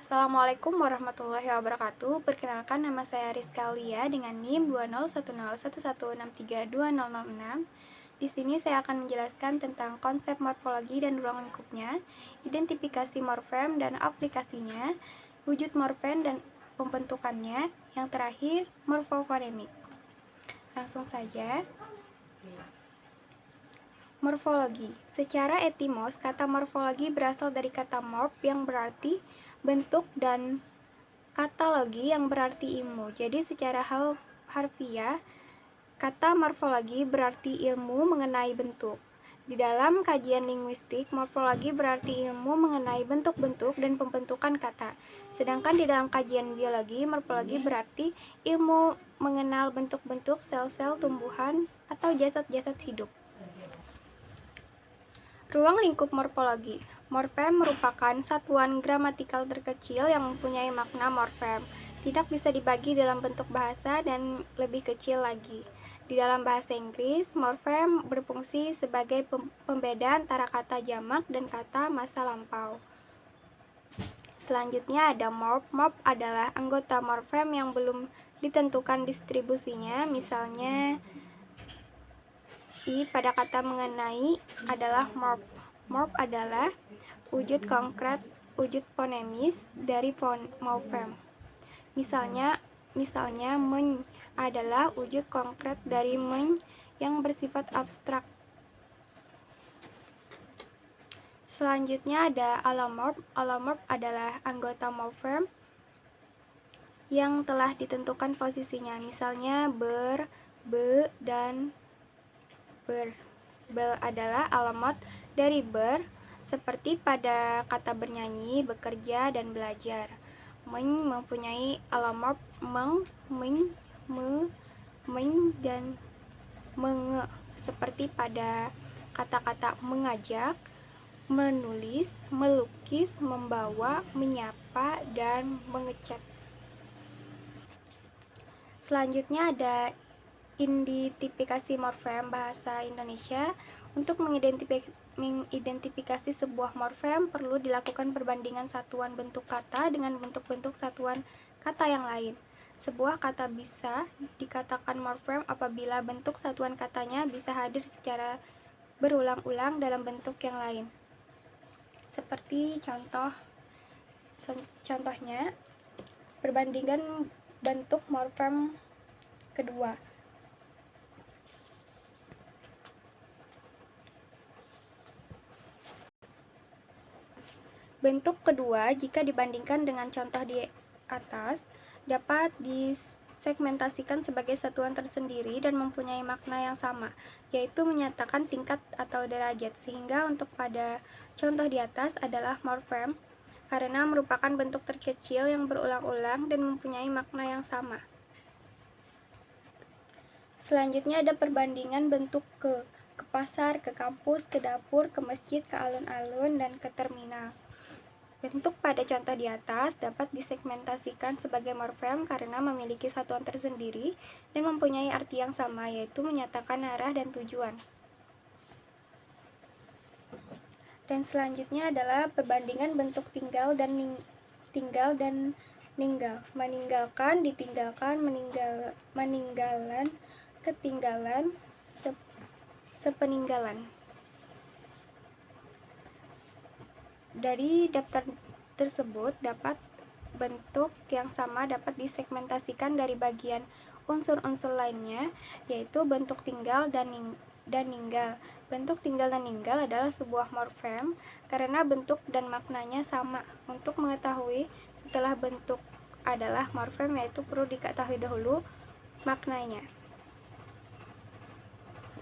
Assalamualaikum warahmatullahi wabarakatuh. Perkenalkan, nama saya Rizka Aulia dengan NIM 2010111332006. Di sini saya akan menjelaskan tentang konsep morfologi dan ruang lingkupnya, identifikasi morfem dan aplikasinya, wujud morfem dan pembentukannya, yang terakhir morfofonemik. Langsung saja. Morfologi. Secara etimos, kata morfologi berasal dari kata morf yang berarti bentuk dan kata logi yang berarti ilmu. Jadi secara harfiah, kata morfologi berarti ilmu mengenai bentuk. Di dalam kajian linguistik, morfologi berarti ilmu mengenai bentuk-bentuk dan pembentukan kata. Sedangkan di dalam kajian biologi, morfologi berarti ilmu mengenal bentuk-bentuk sel-sel tumbuhan atau jasad-jasad hidup. Ruang lingkup morfologi. Morfem merupakan satuan gramatikal terkecil yang mempunyai makna morfem. Tidak bisa dibagi dalam bentuk bahasa dan lebih kecil lagi. Di dalam bahasa Inggris, morfem berfungsi sebagai pembeda antara kata jamak dan kata masa lampau. Selanjutnya ada morf. Morf adalah anggota morfem yang belum ditentukan distribusinya. Misalnya, pada kata mengenai adalah morf. Morf adalah wujud konkret, wujud fonemis dari morfem. Misalnya men adalah wujud konkret dari men yang bersifat abstrak. Selanjutnya ada alomorf. Alomorf adalah anggota morfem yang telah ditentukan posisinya. Misalnya ber, be, dan ber. Bel adalah alamat dari ber, seperti pada kata bernyanyi, bekerja, dan belajar. Men mempunyai alamat meng, men, me, men, dan menge, seperti pada kata-kata mengajak, menulis, melukis, membawa, menyapa, dan mengecat. Selanjutnya ada identifikasi morfem bahasa Indonesia. Untuk mengidentifikasi sebuah morfem perlu dilakukan perbandingan satuan bentuk kata dengan bentuk-bentuk satuan kata yang lain. Sebuah kata bisa dikatakan morfem apabila bentuk satuan katanya bisa hadir secara berulang-ulang dalam bentuk yang lain. Seperti contohnya, perbandingan bentuk morfem kedua. Bentuk kedua, jika dibandingkan dengan contoh di atas, dapat disegmentasikan sebagai satuan tersendiri dan mempunyai makna yang sama, yaitu menyatakan tingkat atau derajat, sehingga untuk pada contoh di atas adalah morfem, karena merupakan bentuk terkecil yang berulang-ulang dan mempunyai makna yang sama. Selanjutnya ada perbandingan bentuk ke pasar, ke kampus, ke dapur, ke masjid, ke alun-alun, dan ke terminal. Bentuk pada contoh di atas dapat disegmentasikan sebagai morfem karena memiliki satuan tersendiri dan mempunyai arti yang sama, yaitu menyatakan arah dan tujuan. Dan selanjutnya adalah perbandingan bentuk tinggal dan ninggal. Meninggalkan, ditinggalkan, meninggalan, ketinggalan, sepeninggalan. Dari daftar tersebut dapat bentuk yang sama dapat disegmentasikan dari bagian unsur-unsur lainnya, yaitu bentuk tinggal dan ninggal. Bentuk tinggal dan ninggal adalah sebuah morfem karena bentuk dan maknanya sama. Untuk mengetahui setelah bentuk adalah morfem, yaitu perlu diketahui dahulu maknanya.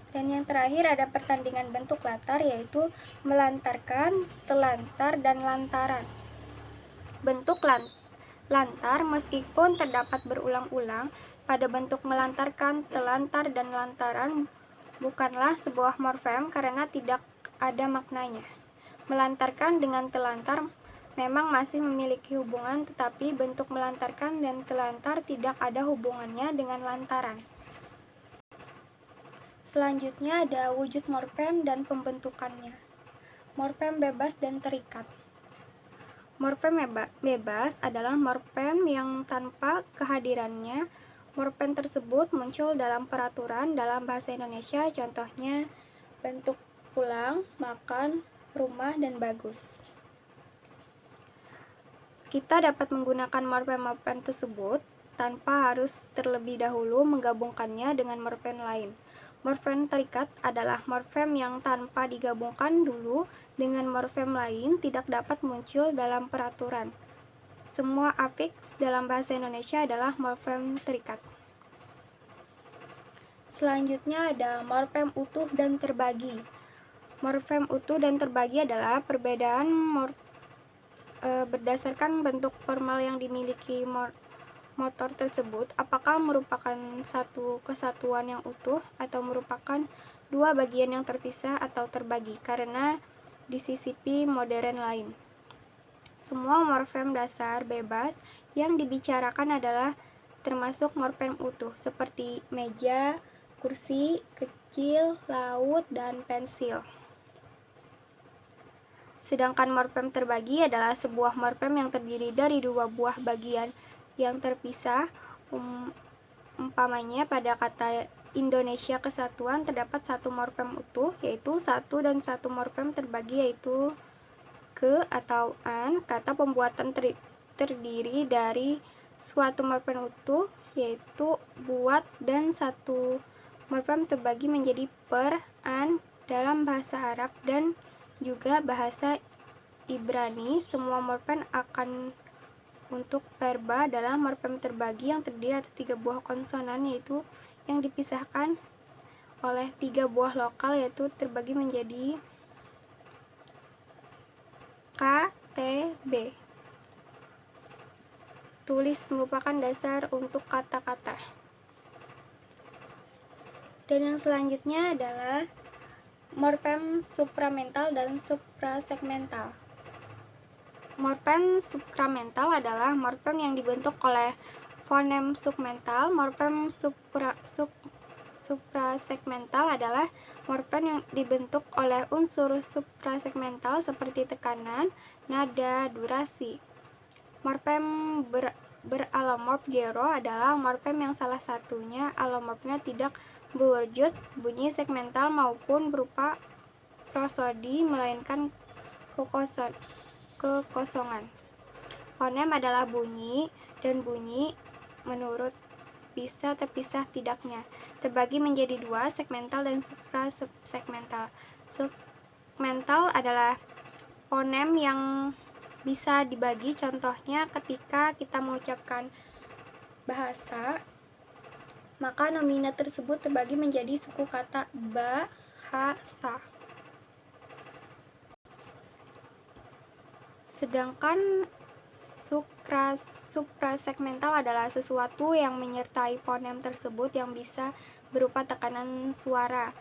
Dan yang terakhir ada pertandingan bentuk latar, yaitu melantarkan, telantar, dan lantaran. Bentuk lantar meskipun terdapat berulang-ulang pada bentuk melantarkan, telantar, dan lantaran bukanlah sebuah morfem karena tidak ada maknanya. Melantarkan dengan telantar memang masih memiliki hubungan, tetapi bentuk melantarkan dan telantar tidak ada hubungannya dengan lantaran. Selanjutnya ada wujud morfem dan pembentukannya. Morfem bebas dan terikat. Morfem bebas adalah morfem yang tanpa kehadirannya morfem tersebut muncul dalam peraturan dalam bahasa Indonesia, contohnya bentuk pulang, makan, rumah, dan bagus. Kita dapat menggunakan morfem-morfem tersebut tanpa harus terlebih dahulu menggabungkannya dengan morfem lain. Morfem terikat adalah morfem yang tanpa digabungkan dulu dengan morfem lain tidak dapat muncul dalam peraturan. Semua afiks dalam bahasa Indonesia adalah morfem terikat. Selanjutnya ada morfem utuh dan terbagi. Morfem utuh dan terbagi adalah perbedaan berdasarkan bentuk formal yang dimiliki motor tersebut, apakah merupakan satu kesatuan yang utuh atau merupakan dua bagian yang terpisah atau terbagi karena disisipi modern lain. Semua morfem dasar bebas yang dibicarakan adalah termasuk morfem utuh seperti meja, kursi, kecil, laut, dan pensil. Sedangkan morfem terbagi adalah sebuah morfem yang terdiri dari dua buah bagian yang terpisah. Umpamanya pada kata Indonesia Kesatuan terdapat satu morfem utuh yaitu satu dan satu morfem terbagi yaitu ke atau an. Kata pembuatan terdiri dari suatu morfem utuh yaitu buat dan satu morfem terbagi menjadi per, an dalam bahasa Arab dan juga bahasa Ibrani. Semua morfem akan untuk verba adalah morfem terbagi yang terdiri atas 3 buah konsonan yaitu yang dipisahkan oleh 3 buah lokal yaitu terbagi menjadi K, T, B. Tulis merupakan dasar untuk kata-kata. Dan yang selanjutnya adalah morfem supramental dan suprasegmental. Morfem supramental adalah morfem yang dibentuk oleh fonem submental. Morfem suprasegmental adalah morfem yang dibentuk oleh unsur suprasegmental seperti tekanan, nada, durasi. Morfem beralomorf zero adalah morfem yang salah satunya alomorfnya tidak berwujud bunyi segmental maupun berupa prosodi melainkan kekosongan. Fonem adalah bunyi dan bunyi menurut bisa terpisah tidaknya terbagi menjadi dua, segmental dan suprasegmental. Segmental adalah fonem yang bisa dibagi, contohnya ketika kita mengucapkan bahasa maka nomina tersebut terbagi menjadi suku kata bahasa. Sedangkan suprasegmental adalah sesuatu yang menyertai fonem tersebut yang bisa berupa tekanan suara,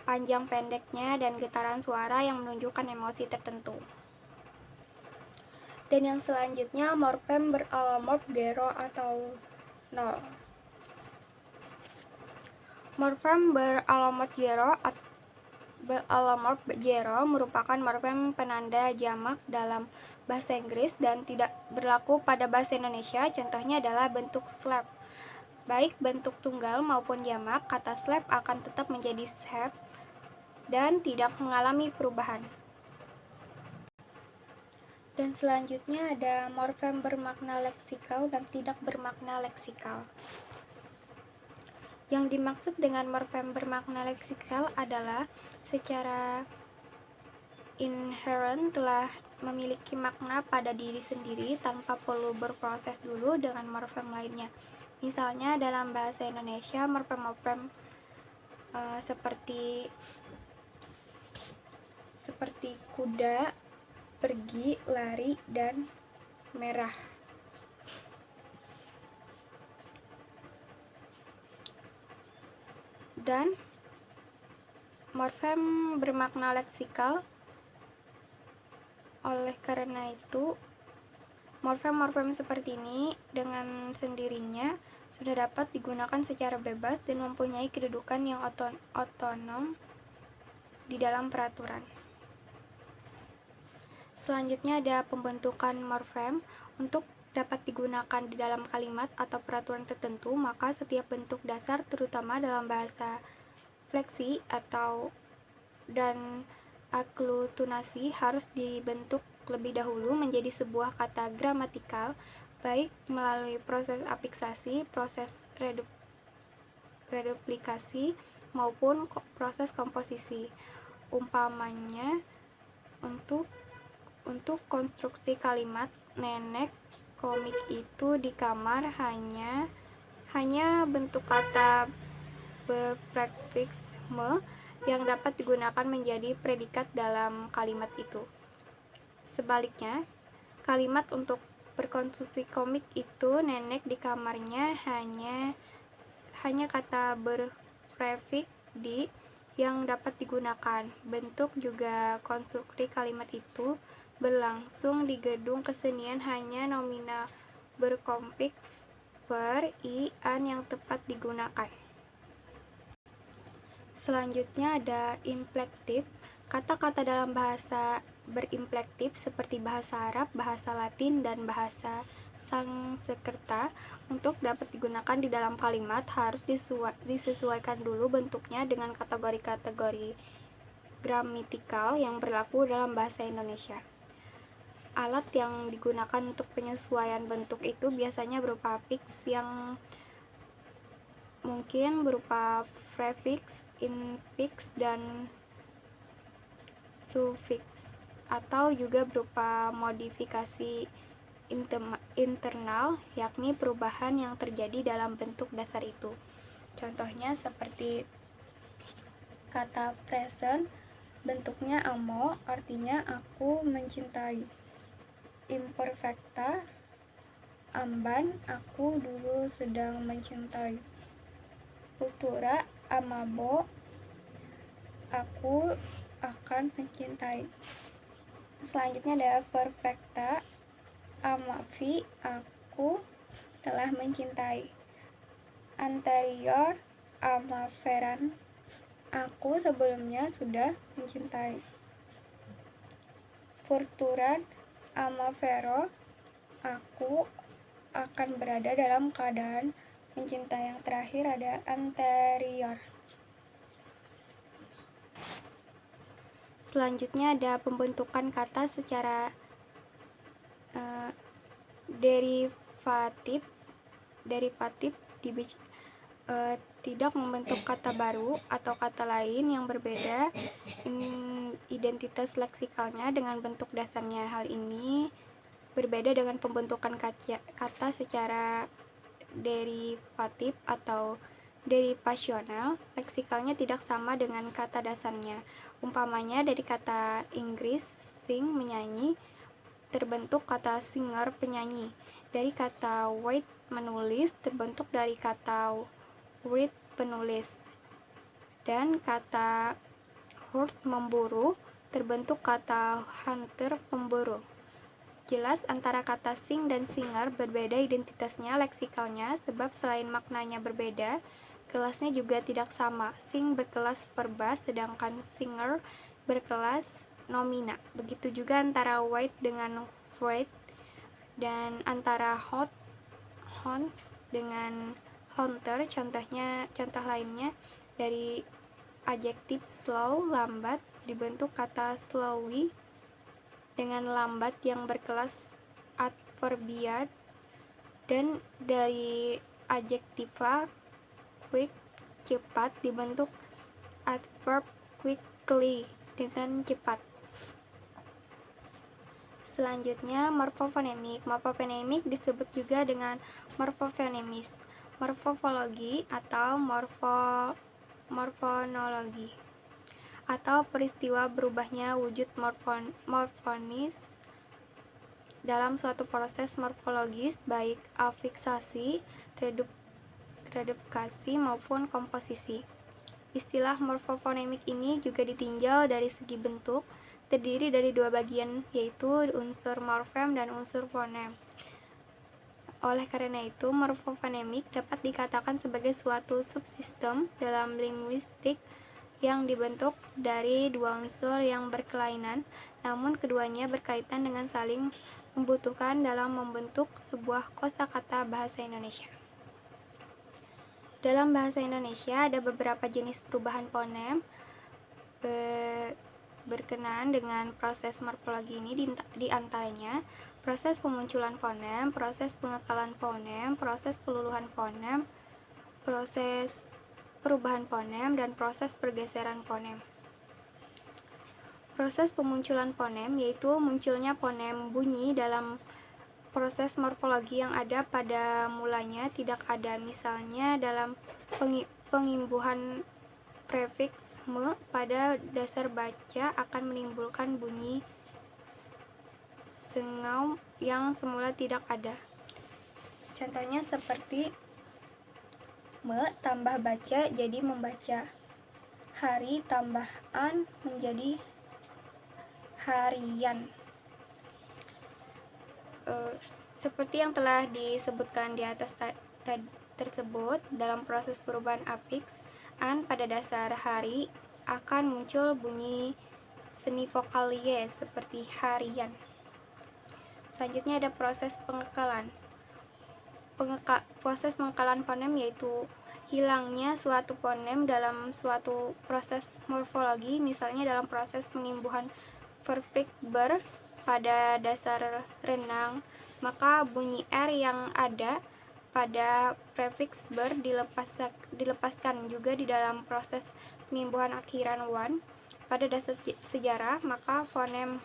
panjang pendeknya, dan getaran suara yang menunjukkan emosi tertentu. Dan yang selanjutnya morfem beralomorf zero atau 0. Morfem beralomorf zero merupakan morfem penanda jamak dalam bahasa Inggris dan tidak berlaku pada bahasa Indonesia. Contohnya adalah bentuk slab. Baik bentuk tunggal maupun jamak, kata slab akan tetap menjadi slab dan tidak mengalami perubahan. Dan selanjutnya ada morfem bermakna leksikal dan tidak bermakna leksikal. Yang dimaksud dengan morfem bermakna leksikal adalah secara inherent telah memiliki makna pada diri sendiri tanpa perlu berproses dulu dengan morfem lainnya. Misalnya dalam bahasa Indonesia morfem-morfem seperti kuda, pergi, lari, dan merah. Dan morfem bermakna leksikal. Oleh karena itu, morfem-morfem seperti ini dengan sendirinya sudah dapat digunakan secara bebas dan mempunyai kedudukan yang otonom di dalam peraturan. Selanjutnya ada pembentukan morfem. Untuk dapat digunakan di dalam kalimat atau peraturan tertentu, maka setiap bentuk dasar terutama dalam bahasa fleksi dan aglutinasi harus dibentuk lebih dahulu menjadi sebuah kata gramatikal, baik melalui proses afiksasi, proses reduplikasi, maupun proses komposisi. Umpamanya, untuk konstruksi kalimat nenek komik itu di kamar hanya bentuk kata berprefiks me yang dapat digunakan menjadi predikat dalam kalimat itu. Sebaliknya, kalimat untuk berkonstruksi komik itu nenek di kamarnya hanya kata berprefiks di yang dapat digunakan. Bentuk juga konstruksi kalimat itu berlangsung di gedung kesenian hanya nominal berkonfiks per i an yang tepat digunakan. Selanjutnya ada inflektif. Kata-kata dalam bahasa berinflektif seperti bahasa Arab, bahasa Latin, dan bahasa Sanskerta untuk dapat digunakan di dalam kalimat harus disesuaikan dulu bentuknya dengan kategori-kategori gramatikal yang berlaku dalam bahasa Indonesia. Alat yang digunakan untuk penyesuaian bentuk itu biasanya berupa afiks yang mungkin berupa prefiks, infiks, dan sufiks, atau juga berupa modifikasi internal, yakni perubahan yang terjadi dalam bentuk dasar itu. Contohnya seperti kata present, bentuknya amo, artinya aku mencintai. Imperfecta, amban, aku dulu sedang mencintai. Futura, amabo, aku akan mencintai. Selanjutnya ada perfecta, amavi, aku telah mencintai. Anterior, amaveran, aku sebelumnya sudah mencintai. Futuran, amavero, aku akan berada dalam keadaan mencintai. Yang terakhir ada anterior. Selanjutnya ada pembentukan kata secara derivatif tidak membentuk kata baru atau kata lain yang berbeda identitas leksikalnya dengan bentuk dasarnya. Hal ini berbeda dengan pembentukan kata secara derivatif atau derivasional. Leksikalnya tidak sama dengan kata dasarnya. Umpamanya dari kata Inggris sing, menyanyi, terbentuk kata singer, penyanyi. Dari kata wait, menulis, terbentuk dari kata read, penulis. Dan kata hunt, memburu, terbentuk kata hunter, pemburu. Jelas antara kata sing dan singer berbeda identitasnya leksikalnya, sebab selain maknanya berbeda, kelasnya juga tidak sama. Sing berkelas verba, sedangkan singer berkelas nomina. Begitu juga antara white dengan white, dan antara hunt dengan hunter. Contoh lainnya dari adjektif slow, lambat, dibentuk kata slowy dengan lambat yang berkelas adverbial, dan dari adjektiva quick, cepat, dibentuk adverb quickly dengan cepat. Selanjutnya morfofonemik. Morfofonemik disebut juga dengan morfofonemis, morfologi atau morfonologi, atau peristiwa berubahnya wujud morfonis dalam suatu proses morfologis, baik afiksasi, reduplikasi, maupun komposisi. Istilah morfofonemik ini juga ditinjau dari segi bentuk, terdiri dari dua bagian, yaitu unsur morfem dan unsur fonem. Oleh karena itu, morfofonemik dapat dikatakan sebagai suatu subsistem dalam linguistik yang dibentuk dari dua unsur yang berkelainan, namun keduanya berkaitan dengan saling membutuhkan dalam membentuk sebuah kosakata bahasa Indonesia. Dalam bahasa Indonesia ada beberapa jenis perubahan fonem berkenaan dengan proses morfologi ini, di antaranya proses pemunculan fonem, proses pengekalan fonem, proses peluluhan fonem, proses perubahan fonem, dan proses pergeseran fonem. Proses pemunculan fonem yaitu munculnya fonem bunyi dalam proses morfologi yang ada pada mulanya tidak ada, misalnya dalam pengimbuhan prefiks me pada dasar baca akan menimbulkan bunyi sengaum yang semula tidak ada. Contohnya seperti me tambah baca jadi membaca, hari tambah an menjadi harian. Seperti yang telah disebutkan di atas tersebut, dalam proses perubahan afiks an pada dasar hari akan muncul bunyi semi vokal y seperti harian. Selanjutnya ada proses pengekalan. Proses pengekalan fonem yaitu hilangnya suatu fonem dalam suatu proses morfologi, misalnya dalam proses pengimbuhan verb ber pada dasar renang, maka bunyi r yang ada pada prefiks ber dilepaskan juga di dalam proses pengimbuhan akhiran wan pada dasar sejarah, maka fonem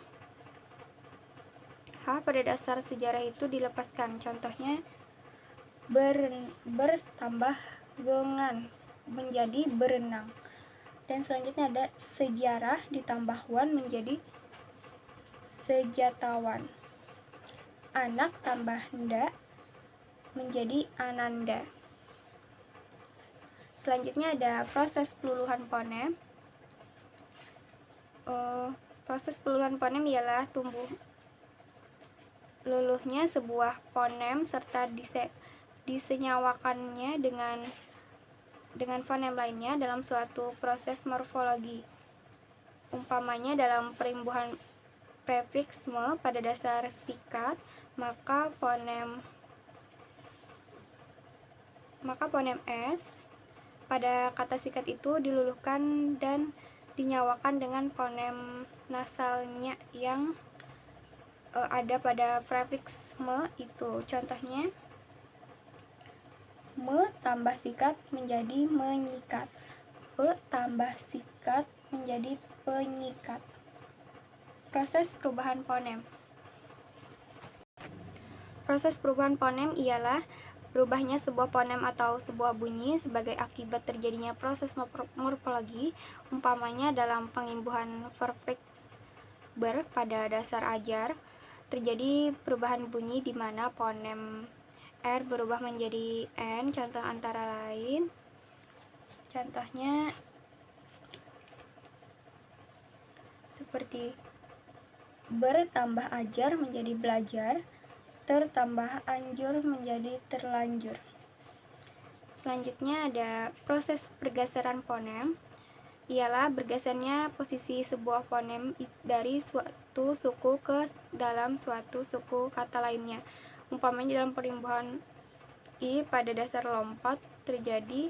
h pada dasar sejarah itu dilepaskan. Contohnya bertambah gengan menjadi berenang. Dan selanjutnya ada sejarah ditambah wan menjadi sejatawan. Anak tambah nda menjadi ananda. Selanjutnya ada proses peluluhan fonem. Proses peluluhan fonem ialah tumbuh luluhnya sebuah fonem serta disenyawakannya dengan fonem lainnya dalam suatu proses morfologi. Umpamanya dalam perimbuhan prefiks me pada dasar sikat, maka fonem s pada kata sikat itu diluluhkan dan dinyawakan dengan fonem nasalnya yang ada pada prefiks me itu. Contohnya me tambah sikat menjadi menyikat, pe tambah sikat menjadi penyikat. Proses perubahan fonem. Proses perubahan fonem ialah berubahnya sebuah fonem atau sebuah bunyi sebagai akibat terjadinya proses morfologi, umpamanya dalam pengimbuhan prefiks ber pada dasar ajar terjadi perubahan bunyi di mana fonem r berubah menjadi n. Contoh antara lain, contohnya seperti bertambah ajar menjadi belajar, tertambah anjur menjadi terlanjur. Selanjutnya ada proses pergeseran fonem, ialah bergesernya posisi sebuah fonem dari suatu suku ke dalam suatu suku kata lainnya. Umpamanya dalam perimbuhan i pada dasar lompat terjadi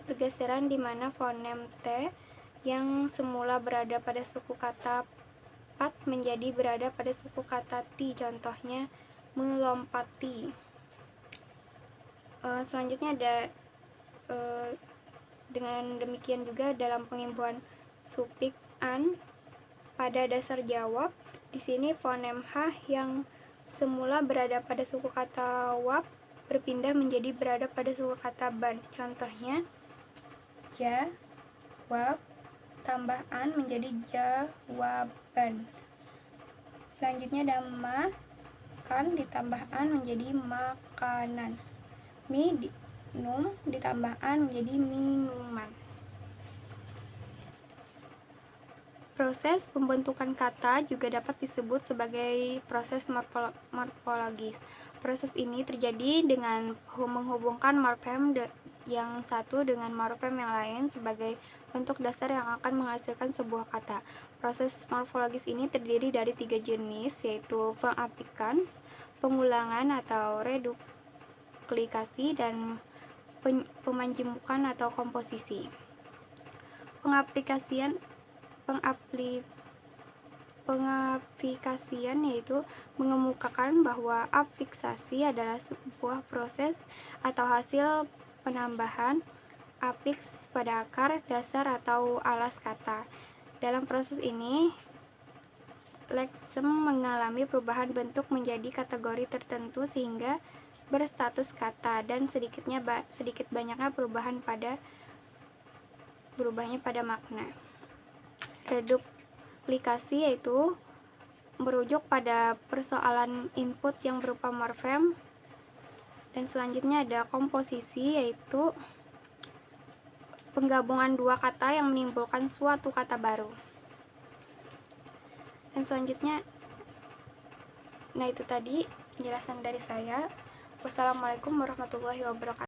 pergeseran di mana fonem t yang semula berada pada suku kata pat menjadi berada pada suku kata ti. Contohnya melompati. Selanjutnya ada dengan demikian juga dalam pengimbuhan sufiks an pada dasar jawab, di sini fonem h yang semula berada pada suku kata wab berpindah menjadi berada pada suku kata ban. Contohnya jawab tambah an menjadi jawaban. Selanjutnya ada makan ditambah an menjadi makanan. Minum ditambah an menjadi minuman. Proses pembentukan kata juga dapat disebut sebagai proses morfologis. Proses ini terjadi dengan menghubungkan morfem yang satu dengan morfem yang lain sebagai bentuk dasar yang akan menghasilkan sebuah kata. Proses morfologis ini terdiri dari 3 jenis, yaitu pengaplikans, pengulangan atau reduplikasi, dan pemanjemukan atau komposisi. Pengaplikasian yaitu mengemukakan bahwa afiksasi adalah sebuah proses atau hasil penambahan afiks pada akar, dasar, atau alas kata. Dalam proses ini, leksem mengalami perubahan bentuk menjadi kategori tertentu sehingga berstatus kata, dan sedikit banyaknya berubahnya pada makna. Reduplikasi yaitu merujuk pada persoalan input yang berupa morfem. Dan selanjutnya ada komposisi, yaitu penggabungan dua kata yang menimbulkan suatu kata baru. Dan selanjutnya, nah itu tadi penjelasan dari saya. Wassalamualaikum warahmatullahi wabarakatuh.